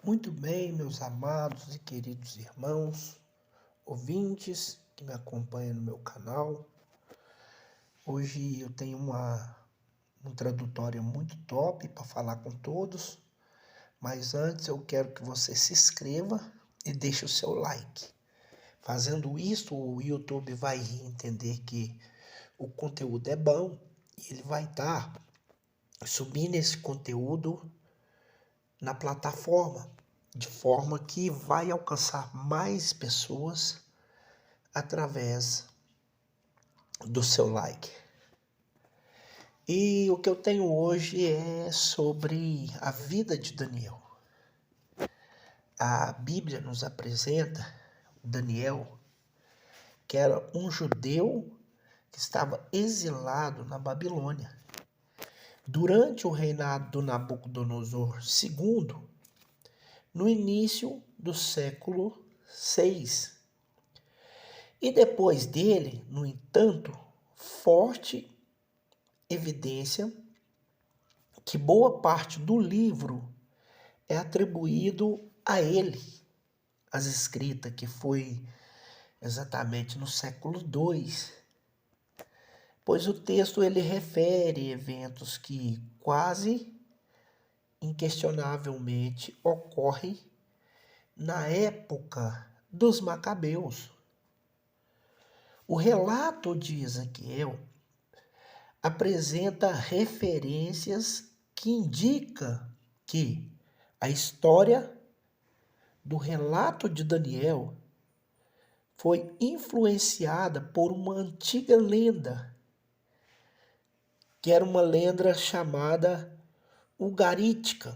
Muito bem, meus amados e queridos irmãos, ouvintes que me acompanham no meu canal. Hoje eu tenho uma introdutória muito top para falar com todos, mas antes eu quero que você se inscreva e deixe o seu like. Fazendo isso, o YouTube vai entender que o conteúdo é bom e ele vai estar subindo esse conteúdo na plataforma, de forma que vai alcançar mais pessoas através do seu like. E o que eu tenho hoje é sobre a vida de Daniel. A Bíblia nos apresenta Daniel, que era um judeu que estava exilado na Babilônia. Durante o reinado do Nabucodonosor II, no início do século VI. E depois dele, no entanto, forte evidência que boa parte do livro é atribuído a ele, as escritas, que foi exatamente no século II, pois o texto ele refere eventos que quase inquestionavelmente ocorrem na época dos Macabeus. O relato de Ezequiel apresenta referências que indicam que a história do relato de Daniel foi influenciada por uma antiga lenda, que era uma lenda chamada ugarítica.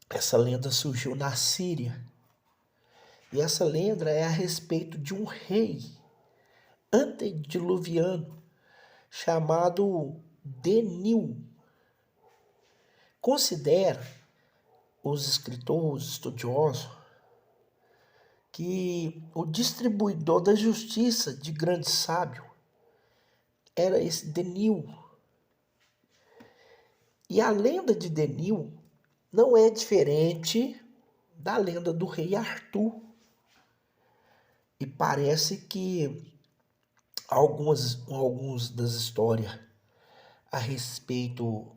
Essa lenda surgiu na Síria. E essa lenda é a respeito de um rei antediluviano chamado Denil. Considera os escritores estudiosos que o distribuidor da justiça de grande sábio era esse Denil. E a lenda de Denil não é diferente da lenda do rei Arthur. E parece que alguns das histórias a respeito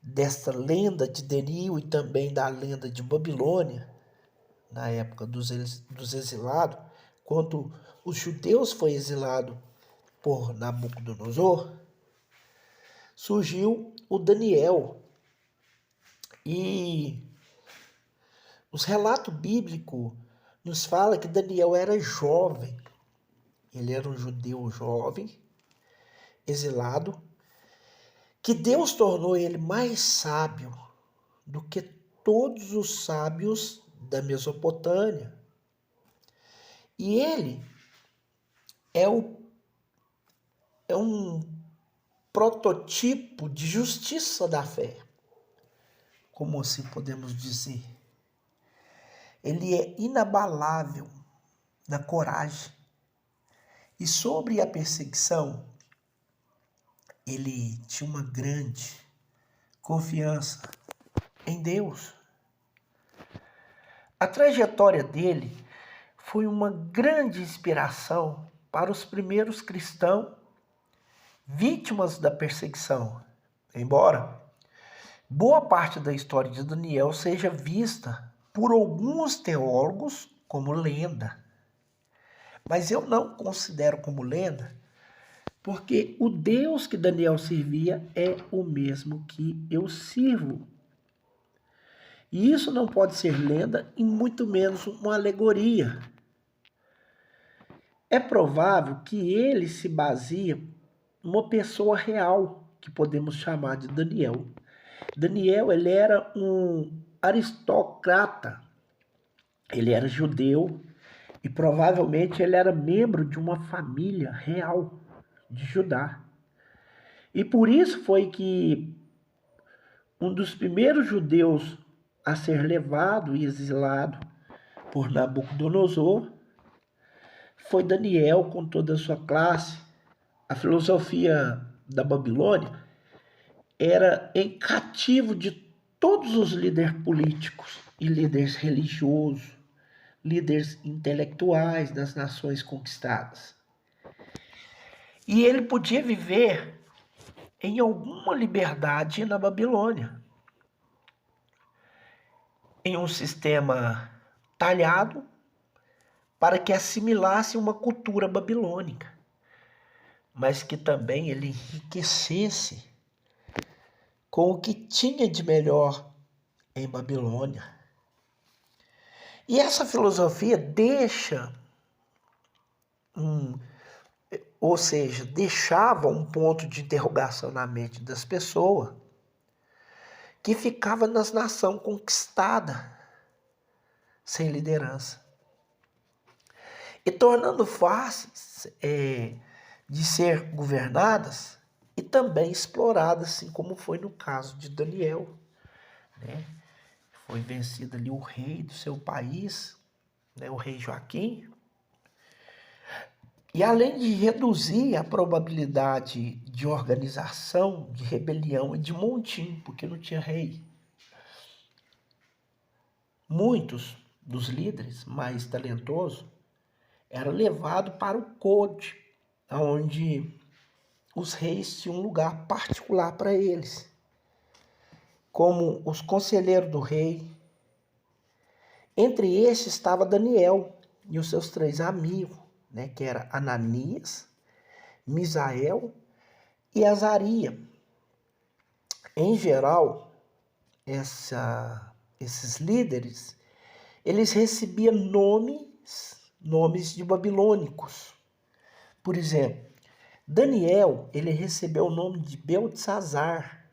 desta lenda de Denil e também da lenda de Babilônia, na época dos exilados, quando os judeus foram exilados por Nabucodonosor, surgiu o Daniel. E os relatos bíblicos nos falam que Daniel era jovem. Ele era um judeu jovem, exilado, que Deus tornou ele mais sábio do que todos os sábios da Mesopotâmia. E ele é um prototipo de justiça da fé, como assim podemos dizer. Ele é inabalável na coragem. E sobre a perseguição, ele tinha uma grande confiança em Deus. A trajetória dele foi uma grande inspiração para os primeiros cristãos vítimas da perseguição. Embora boa parte da história de Daniel seja vista por alguns teólogos como lenda, mas eu não considero como lenda, porque o Deus que Daniel servia é o mesmo que eu sirvo. E isso não pode ser lenda e muito menos uma alegoria. É provável que ele se baseia numa pessoa real, que podemos chamar de Daniel. Daniel, ele era um aristocrata. Ele era judeu e provavelmente ele era membro de uma família real de Judá. E por isso foi que um dos primeiros judeus a ser levado e exilado por Nabucodonosor foi Daniel com toda a sua classe. A filosofia da Babilônia era em cativo de todos os líderes políticos. e líderes religiosos, líderes intelectuais das nações conquistadas. E ele podia viver em alguma liberdade na Babilônia, em um sistema talhado para que assimilasse uma cultura babilônica, mas que também ele enriquecesse com o que tinha de melhor em Babilônia. E essa filosofia deixava um ponto de interrogação na mente das pessoas que ficava nas nações conquistadas sem liderança. E tornando fáceis de ser governadas e também exploradas, assim como foi no caso de Daniel, né? Foi vencido ali o rei do seu país, né, o rei Joaquim. E além de reduzir a probabilidade de organização, de rebelião e de motim, porque não tinha rei, muitos dos líderes mais talentosos eram levados para o côde, onde os reis tinham um lugar particular para eles, como os conselheiros do rei. Entre estes estava Daniel e os seus 3 amigos, né, que era Ananias, Misael e Azaria. Em geral, esses líderes, eles recebiam nomes de babilônicos. Por exemplo, Daniel, ele recebeu o nome de Beltesazar.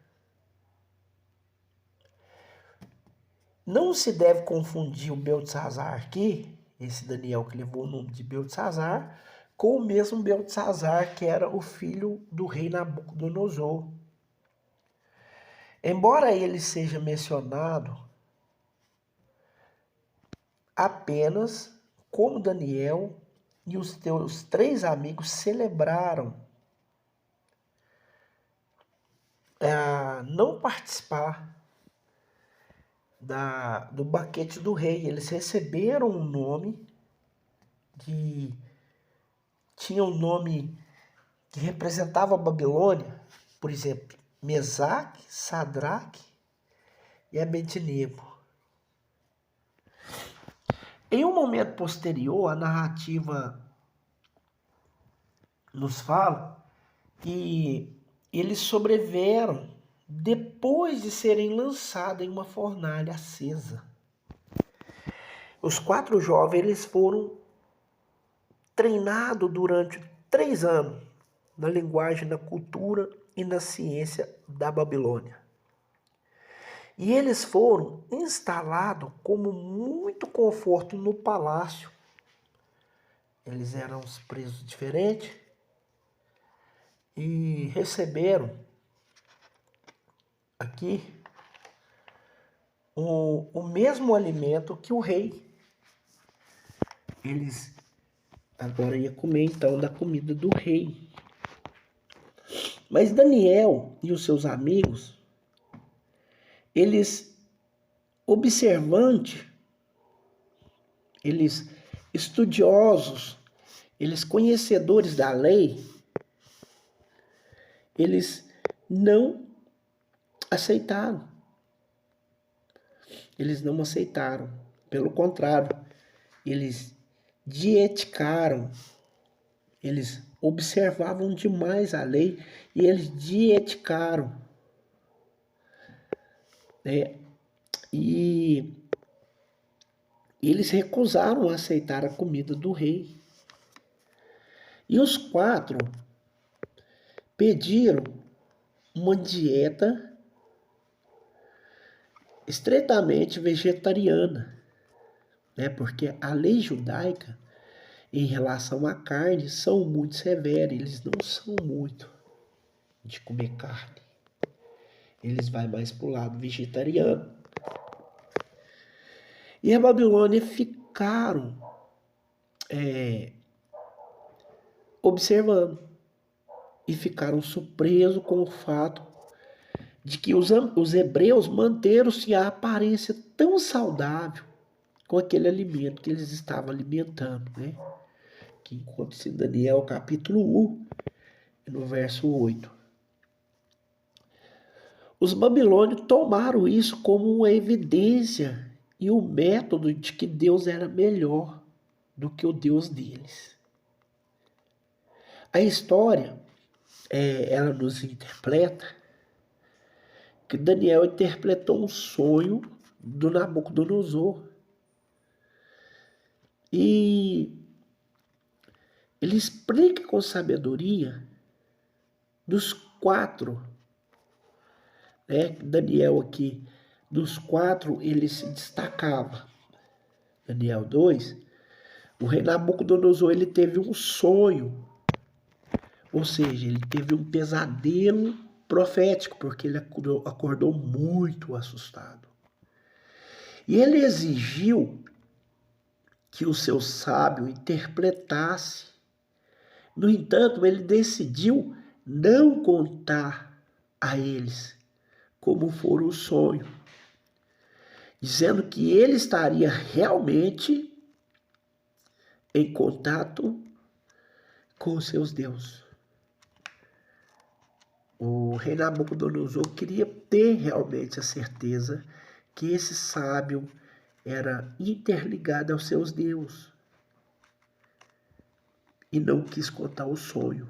Não se deve confundir o Beltesazar aqui, esse Daniel que levou o nome de Beltesazar, com o mesmo Beltesazar que era o filho do rei Nabucodonosor. Embora ele seja mencionado apenas como Daniel e os teus 3 amigos celebraram não participar do banquete do rei. Eles receberam um nome que tinha um nome que representava a Babilônia, por exemplo, Mesaque, Sadraque e Abednego. Em um momento posterior, a narrativa nos fala que eles sobreviveram depois de serem lançados em uma fornalha acesa. Os 4 jovens eles foram treinados durante 3 anos na linguagem, na cultura e na ciência da Babilônia. E eles foram instalados com muito conforto no palácio. Eles eram os presos diferentes e receberam aqui o mesmo alimento que o rei. Eles agora iam comer então da comida do rei. Mas Daniel e os seus amigos, eles observantes, eles estudiosos, eles conhecedores da lei, eles não aceitaram. Eles não aceitaram. Pelo contrário, eles dieticaram. Eles observavam demais a lei e eles dieticaram. E eles recusaram aceitar a comida do rei. E os 4 pediram uma dieta estritamente vegetariana, né? Porque a lei judaica em relação à carne são muito severas, eles não são muito de comer carne. Eles vão mais para o lado vegetariano. E a Babilônia ficaram observando e ficaram surpresos com o fato de que os hebreus manteram-se a aparência tão saudável com aquele alimento que eles estavam alimentando, né? Que encontra-se em Daniel capítulo 1, no verso 8. Os babilônios tomaram isso como uma evidência e um método de que Deus era melhor do que o Deus deles. A história, ela nos interpreta que Daniel interpretou um sonho do Nabucodonosor. E ele explica com sabedoria dos 4, né? Daniel aqui, dos 4 ele se destacava. Daniel 2, o rei Nabucodonosor ele teve um sonho, ou seja, ele teve um pesadelo profético, porque ele acordou muito assustado. E ele exigiu que o seu sábio interpretasse. No entanto, ele decidiu não contar a eles como for o sonho, dizendo que ele estaria realmente em contato com os seus deuses. O rei Nabucodonosor queria ter realmente a certeza que esse sábio era interligado aos seus deuses e não quis contar o sonho.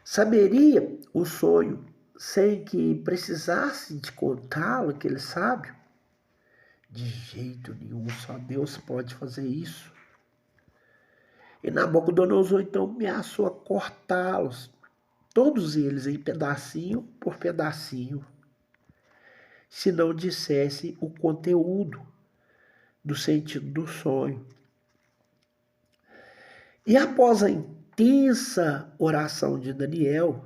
Saberia o sonho sem que precisasse de contá-lo, aquele sábio? De jeito nenhum, só Deus pode fazer isso. E Nabucodonosor então ameaçou a cortá-los, todos eles em pedacinho por pedacinho, se não dissesse o conteúdo do sentido do sonho. E após a intensa oração de Daniel,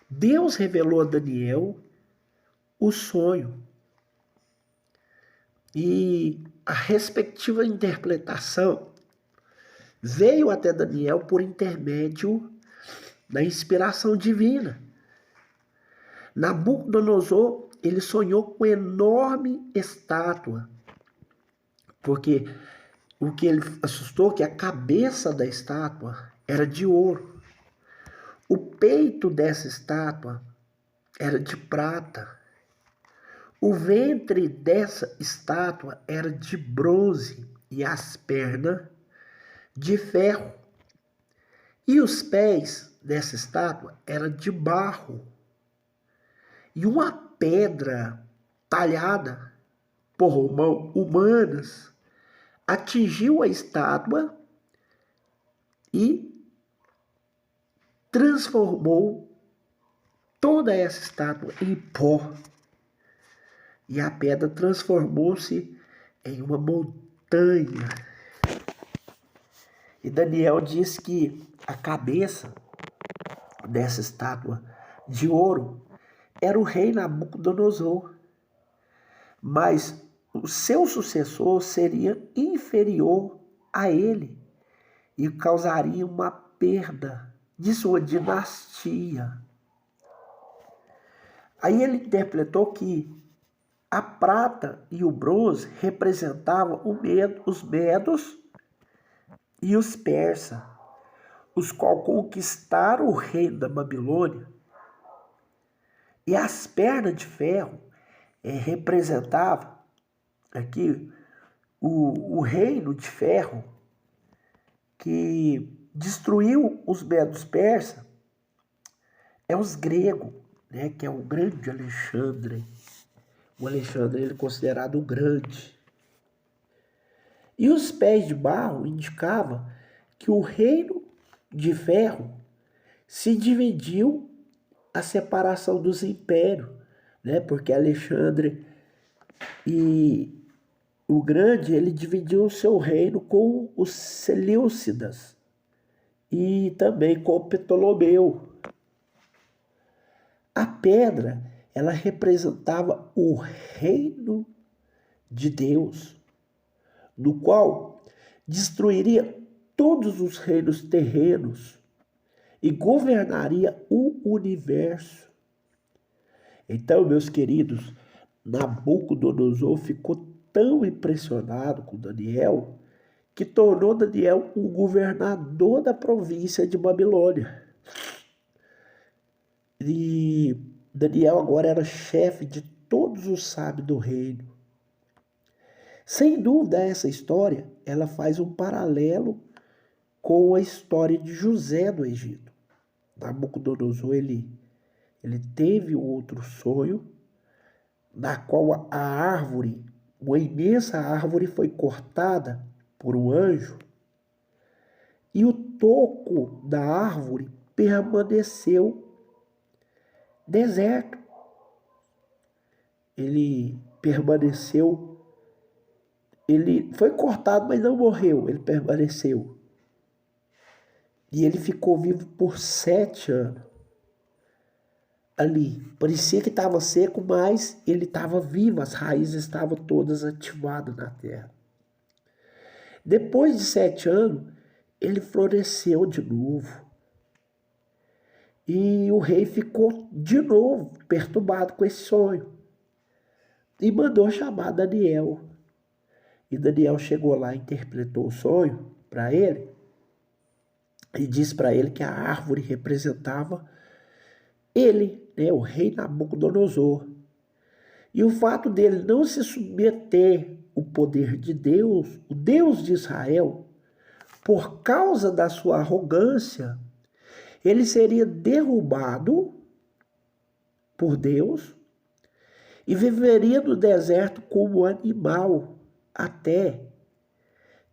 Deus revelou a Daniel o sonho. E a respectiva interpretação veio até Daniel por intermédio da inspiração divina. Nabucodonosor, ele sonhou com enorme estátua, porque o que ele assustou que a cabeça da estátua era de ouro. O peito dessa estátua era de prata. O ventre dessa estátua era de bronze e as pernas de ferro. E os pés dessa estátua eram de barro. E uma pedra talhada por mãos humanas atingiu a estátua e transformou toda essa estátua em pó. E a pedra transformou-se em uma montanha. E Daniel diz que a cabeça dessa estátua de ouro era o rei Nabucodonosor, mas o seu sucessor seria inferior a ele e causaria uma perda de sua dinastia. Aí ele interpretou que a prata e o bronze representavam os medos e os persas, os quais conquistaram o reino da Babilônia. E as pernas de ferro representavam aqui o reino de ferro que destruiu os medos persas, é os gregos, né, que é o grande Alexandre. O Alexandre ele é considerado o grande. E os pés de barro indicavam que o reino de ferro se dividiu a separação dos impérios, né? Porque Alexandre e o Grande ele dividiu o seu reino com os Seleucidas e também com Ptolomeu. A pedra ela representava o reino de Deus, no qual destruiria todos os reinos terrenos e governaria o universo. Então, meus queridos, Nabucodonosor ficou tão impressionado com Daniel que tornou Daniel o governador da província de Babilônia. E Daniel agora era chefe de todos os sábios do reino. Sem dúvida, essa história ela faz um paralelo com a história de José do Egito. Nabucodonosor ele teve outro sonho, na qual a árvore, uma imensa árvore, foi cortada por um anjo e o toco da árvore permaneceu deserto. Ele permaneceu, ele foi cortado, mas não morreu, ele permaneceu. E ele ficou vivo por 7 anos. Ali, parecia que estava seco, mas ele estava vivo, as raízes estavam todas ativadas na terra. Depois de 7 anos, ele floresceu de novo. E o rei ficou de novo perturbado com esse sonho. E mandou chamar Daniel. E Daniel chegou lá, interpretou o sonho para ele. E disse para ele que a árvore representava ele, né, o rei Nabucodonosor. E o fato dele não se submeter ao poder de Deus, o Deus de Israel, por causa da sua arrogância, ele seria derrubado por Deus e viveria no deserto como animal até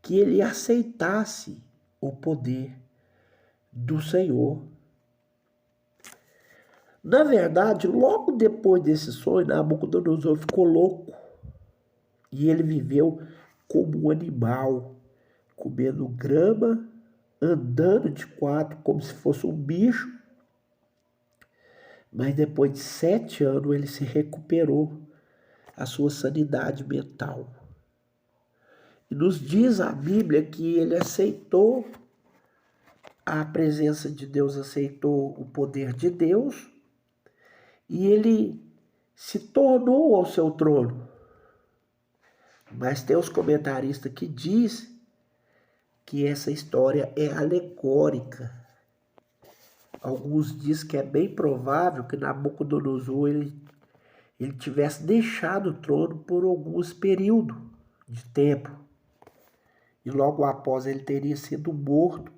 que ele aceitasse o poder do Senhor. Na verdade, logo depois desse sonho, Nabucodonosor ficou louco e ele viveu como um animal, comendo grama, andando de 4 como se fosse um bicho. Mas depois de 7 anos ele se recuperou a sua sanidade mental. E nos diz a Bíblia que ele aceitou a presença de Deus, aceitou o poder de Deus e ele se tornou ao seu trono. Mas tem os comentaristas que diz que essa história é alegórica. Alguns dizem que é bem provável que Nabucodonosor ele tivesse deixado o trono por alguns períodos de tempo. E logo após ele teria sido morto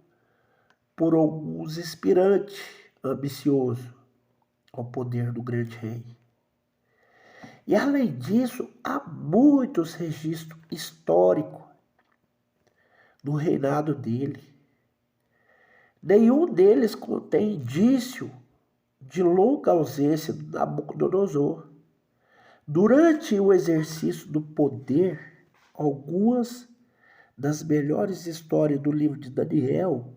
por alguns aspirantes ambiciosos ao poder do grande rei. E além disso, há muitos registros históricos do reinado dele. Nenhum deles contém indício de longa ausência de Nabucodonosor. Durante o exercício do poder, algumas das melhores histórias do livro de Daniel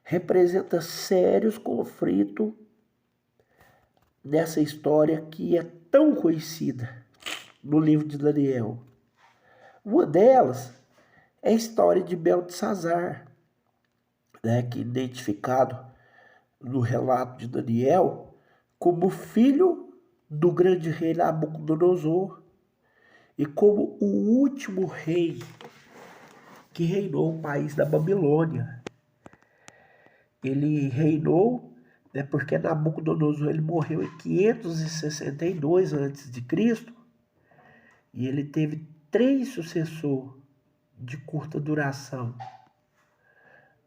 representam sérios conflitos nessa história que é tão conhecida no livro de Daniel. Uma delas é a história de Beltesazar, que é identificado no relato de Daniel como filho do grande rei Nabucodonosor e como o último rei que reinou o país da Babilônia. Ele reinou, porque Nabucodonosor ele morreu em 562 a.C. e ele teve 3 sucessores de curta duração.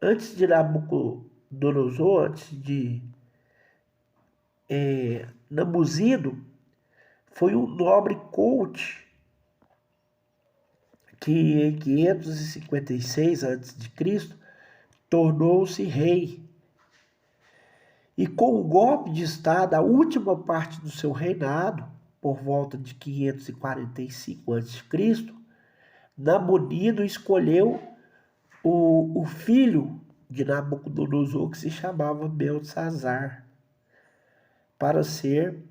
Antes de Nabucodonosor, antes de Nabuzido, foi um nobre Colt que em 556 a.C. tornou-se rei. E com o golpe de estado, a última parte do seu reinado, por volta de 545 a.C., Nabonido escolheu o filho de Nabucodonosor, que se chamava Beltesazar, para ser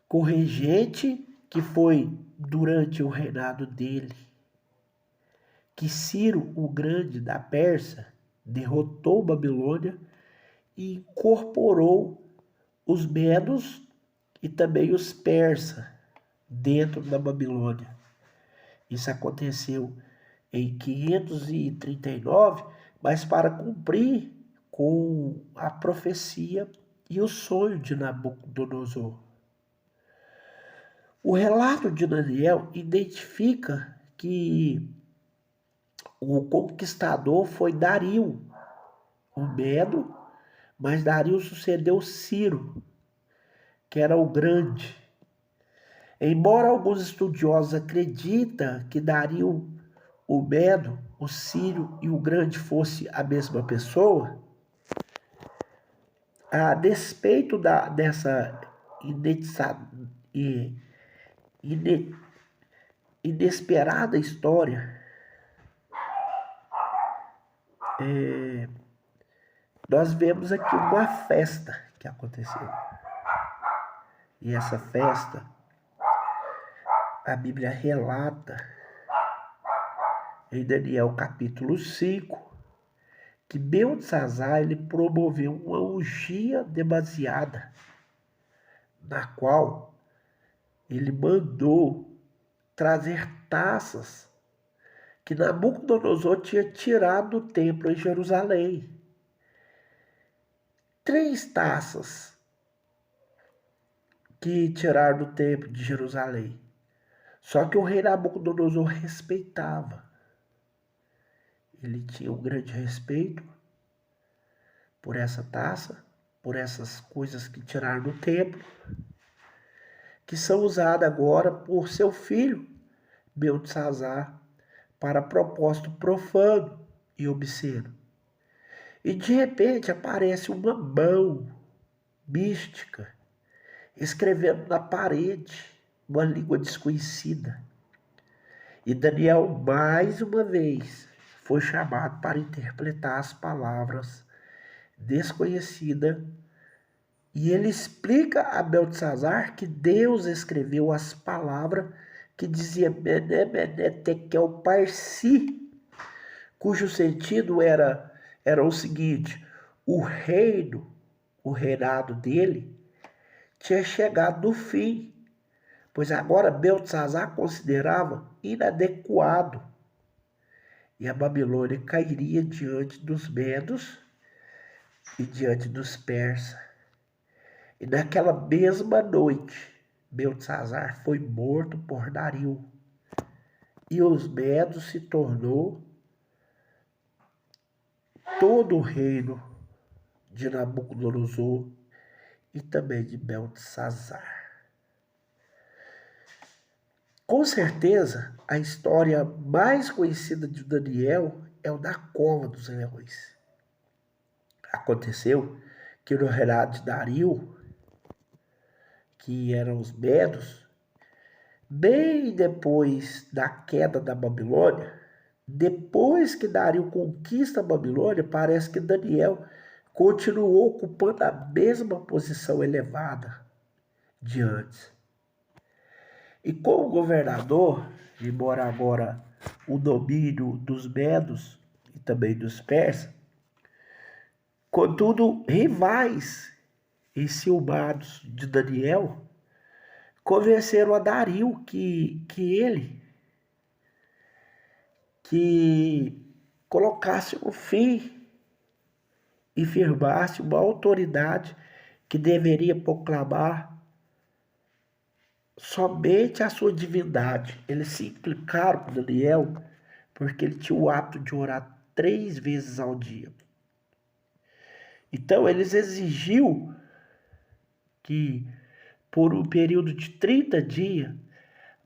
corregente, que foi durante o reinado dele que Ciro o Grande da Pérsia derrotou Babilônia e incorporou os medos e também os persas dentro da Babilônia. Isso aconteceu em 539, mas para cumprir com a profecia e o sonho de Nabucodonosor. O relato de Daniel identifica que o conquistador foi Dario, o Medo, mas Dario sucedeu Ciro, que era o grande. Embora alguns estudiosos acreditem que Dario, o Medo, o Ciro e o grande fosse a mesma pessoa, a despeito dessa inesperada história, nós vemos aqui uma festa que aconteceu. E essa festa, a Bíblia relata em Daniel capítulo 5, que Beltesazar ele promoveu uma orgia demasiada, na qual ele mandou trazer taças que Nabucodonosor tinha tirado do templo em Jerusalém. 3 taças que tiraram do templo de Jerusalém. Só que o rei Nabucodonosor respeitava. Ele tinha um grande respeito por essa taça, por essas coisas que tiraram do templo, que são usadas agora por seu filho, Beltesazar, para propósito profano e obsceno. E de repente aparece uma mão mística escrevendo na parede uma língua desconhecida. E Daniel, mais uma vez, foi chamado para interpretar as palavras desconhecidas. E ele explica a Beltesazar que Deus escreveu as palavras que dizia Mené, Mené, Tekel, Parsi, cujo sentido era o seguinte: o reinado dele tinha chegado no fim, pois agora Beltesazar considerava inadequado e a Babilônia cairia diante dos medos e diante dos persas. E naquela mesma noite, Beltesazar foi morto por Dario, e os medos se tornou todo o reino de Nabucodonosor e também de Beltesazar. Com certeza, a história mais conhecida de Daniel é o da Cova dos Leões. Aconteceu que no reinado de Dario, que eram os medos, bem depois da queda da Babilônia, depois que Dario conquista a Babilônia, parece que Daniel continuou ocupando a mesma posição elevada de antes. E como governador, embora agora o domínio dos medos e também dos persas, contudo, rivais enciumados de Daniel convenceram a Dario que colocasse um fim e firmasse uma autoridade que deveria proclamar somente a sua divindade. Eles se implicaram com Daniel porque ele tinha o hábito de orar 3 vezes ao dia. Então eles exigiu que por um período de 30 dias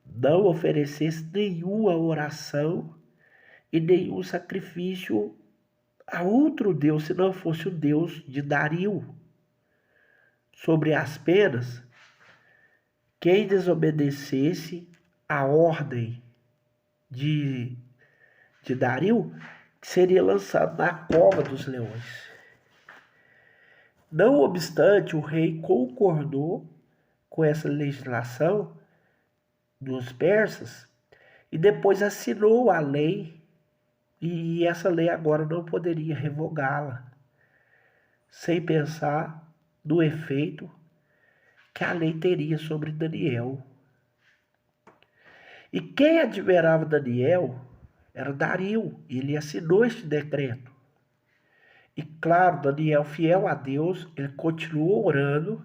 não oferecesse nenhuma oração e nenhum sacrifício a outro Deus, se não fosse o Deus de Dario. Sobre as penas, quem desobedecesse a ordem de Dario seria lançado na cova dos leões. Não obstante, o rei concordou com essa legislação dos persas e depois assinou a lei, e essa lei agora não poderia revogá-la. sem pensar no efeito que a lei teria sobre Daniel. E quem admirava Daniel era Dario, ele assinou este decreto. E claro, Daniel, fiel a Deus, ele continuou orando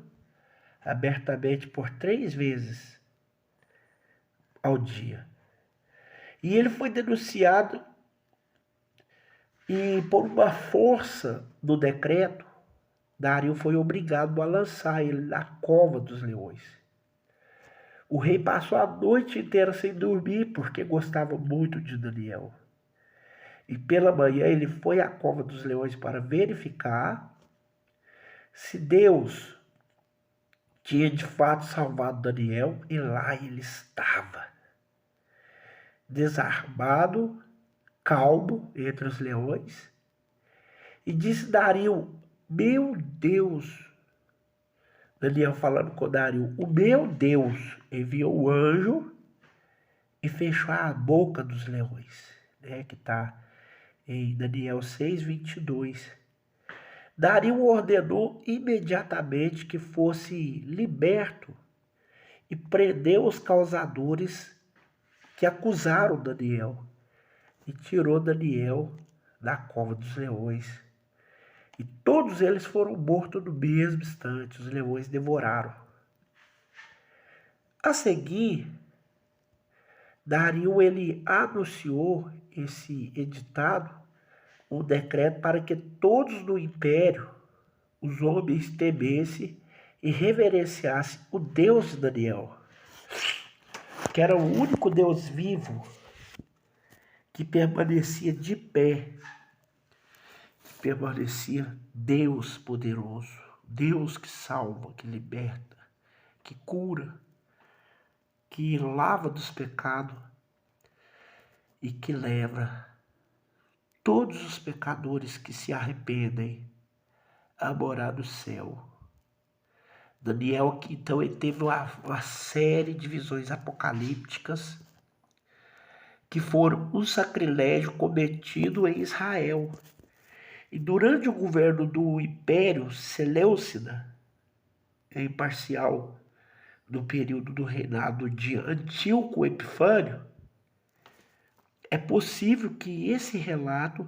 abertamente por 3 vezes ao dia. E ele foi denunciado e por uma força do decreto, Dario foi obrigado a lançar ele na cova dos leões. O rei passou a noite inteira sem dormir porque gostava muito de Daniel. E pela manhã ele foi à cova dos leões para verificar se Deus tinha de fato salvado Daniel, e lá ele estava, desarmado, calmo entre os leões. E disse Dario: meu Deus, Daniel falando com Dario, o meu Deus enviou o anjo e fechou a boca dos leões, né, que está em Daniel 6:22. Dario ordenou imediatamente que fosse liberto e prendeu os causadores que acusaram Daniel e tirou Daniel da cova dos leões. E todos eles foram mortos no mesmo instante, os leões devoraram. A seguir, Dario ele anunciou esse editado, um decreto para que todos no império, os homens, temessem e reverenciassem o Deus de Daniel, que era o único Deus vivo que permanecia de pé, que permanecia Deus poderoso, Deus que salva, que liberta, que cura, que lava dos pecados e que leva todos os pecadores que se arrependem a morar no céu. Daniel, então, ele teve uma série de visões apocalípticas que foram um sacrilégio cometido em Israel. E durante o governo do Império Seleucida, imparcial, no período do reinado de Antíoco Epifânio, é possível que esse relato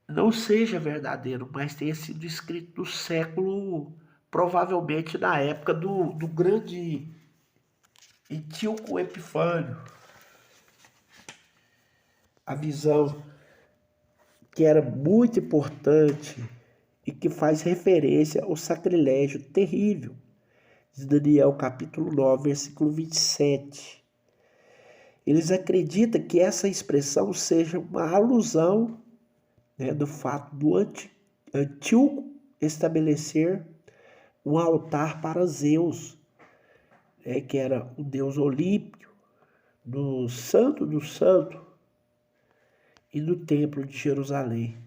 não seja verdadeiro, mas tenha sido escrito no século, provavelmente na época do grande Antíoco Epifânio. A visão que era muito importante e que faz referência ao sacrilégio terrível de Daniel capítulo 9, versículo 27. Eles acreditam que essa expressão seja uma alusão, né, do fato do Antíoco estabelecer um altar para Zeus, né, que era o deus olímpio, do santo e do templo de Jerusalém.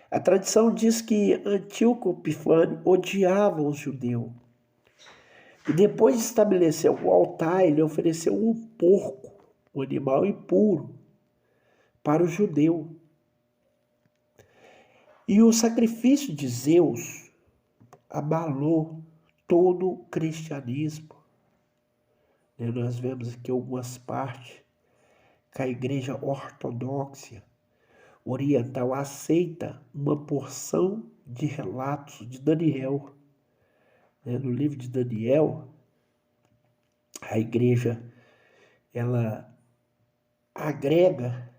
A tradição diz que Antíoco Epifânio odiava os judeus. E depois de estabelecer o altar, ele ofereceu um porco, um animal impuro, para o judeu. E o sacrifício de Zeus abalou todo o cristianismo. Nós vemos aqui algumas partes que a igreja ortodoxa oriental aceita uma porção de relatos de Daniel. No livro de Daniel, a igreja ela agrega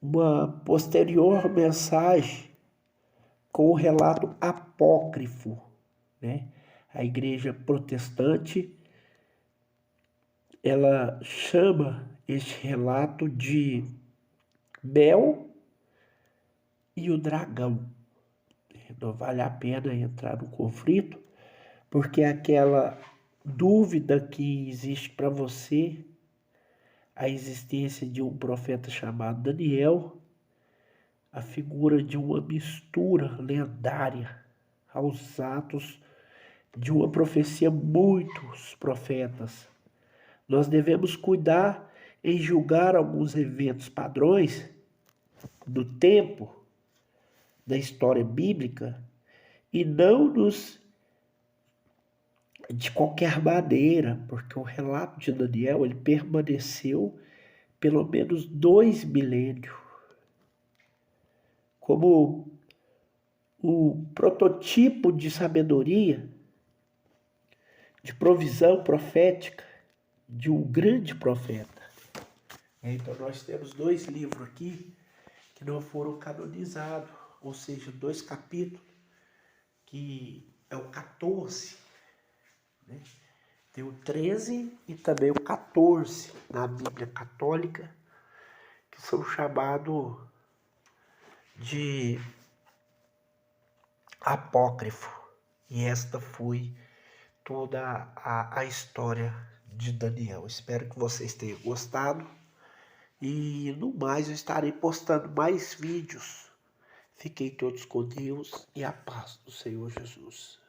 uma posterior mensagem com o relato apócrifo, né? A igreja protestante ela chama este relato de Bel e o dragão. Não vale a pena entrar no conflito, porque aquela dúvida que existe para você, a existência de um profeta chamado Daniel, a figura de uma mistura lendária aos atos de uma profecia muitos profetas. Nós devemos cuidar em julgar alguns eventos padrões do tempo da história bíblica e não de qualquer maneira, porque o relato de Daniel ele permaneceu pelo menos 2 milênios como o prototipo de sabedoria, de provisão profética de um grande profeta. Então nós temos 2 livros aqui que não foram canonizados, ou seja, 2 capítulos, que é o 14, né? Tem o 13 e também o 14 na Bíblia Católica, que são chamados de apócrifo. E esta foi toda a história de Daniel. Espero que vocês tenham gostado. E no mais, eu estarei postando mais vídeos. Fiquem todos com Deus e a paz do Senhor Jesus.